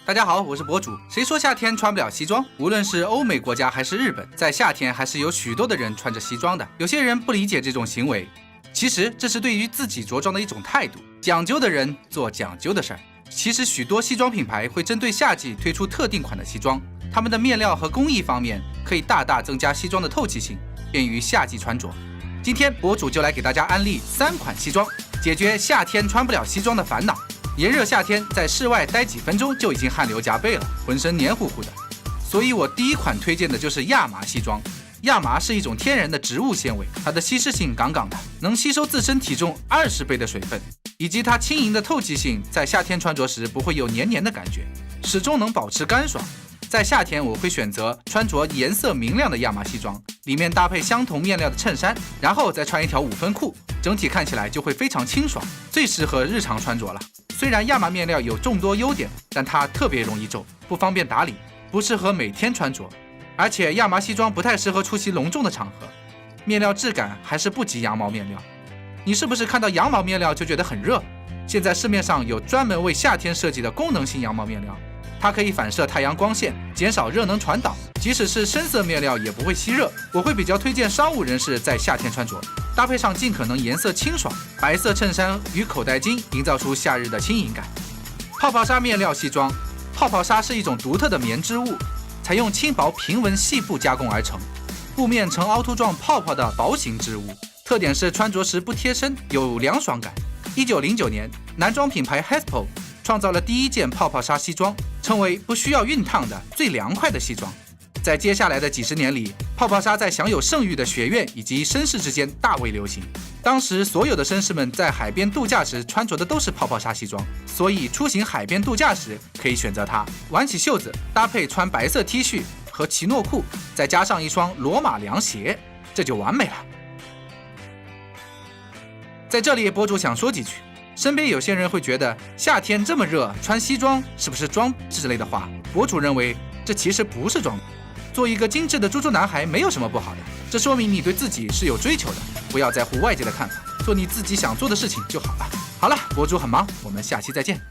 大家好，我是博主。谁说夏天穿不了西装？无论是欧美国家还是日本，在夏天还是有许多的人穿着西装的。有些人不理解这种行为，其实这是对于自己着装的一种态度。讲究的人做讲究的事儿。其实许多西装品牌会针对夏季推出特定款的西装，他们的面料和工艺方面可以大大增加西装的透气性，便于夏季穿着。今天博主就来给大家安利3款西装，解决夏天穿不了西装的烦恼。炎热夏天在室外待几分钟就已经汗流浃背了，浑身黏糊糊的，所以我第一款推荐的就是亚麻西装。亚麻是一种天然的植物纤维，它的吸湿性杠杠的，能吸收自身体重20倍的水分，以及它轻盈的透气性，在夏天穿着时不会有黏黏的感觉，始终能保持干爽。在夏天我会选择穿着颜色明亮的亚麻西装，里面搭配相同面料的衬衫，然后再穿一条5分裤，整体看起来就会非常清爽，最适合日常穿着了。虽然亚麻面料有众多优点，但它特别容易皱，不方便打理，不适合每天穿着，而且亚麻西装不太适合出席隆重的场合，面料质感还是不及羊毛面料。你是不是看到羊毛面料就觉得很热？现在市面上有专门为夏天设计的功能性羊毛面料，它可以反射太阳光线，减少热能传导，即使是深色面料也不会吸热。我会比较推荐商务人士在夏天穿着，搭配上尽可能颜色清爽，白色衬衫与口袋巾，营造出夏日的轻盈感。泡泡纱面料西装，泡泡纱是一种独特的棉织物，采用轻薄平纹细布加工而成，布面呈凹凸状泡泡的薄型织物，特点是穿着时不贴身，有凉爽感。1909年，男装品牌 Haspo 创造了第一件泡泡纱西装，称为不需要熨烫的最凉快的西装。在接下来的几十年里，泡泡纱在享有盛誉的学院以及绅士之间大为流行。当时所有的绅士们在海边度假时穿着的都是泡泡纱西装，所以出行海边度假时可以选择它，挽起袖子，搭配穿白色 T 恤和奇诺裤，再加上一双罗马凉鞋，这就完美了。在这里，博主想说几句。身边有些人会觉得夏天这么热，穿西装是不是装之类的话，博主认为这其实不是装。做一个精致的猪猪男孩没有什么不好的，这说明你对自己是有追求的，不要在乎外界的看法，做你自己想做的事情就好了。好了，博主很忙，我们下期再见。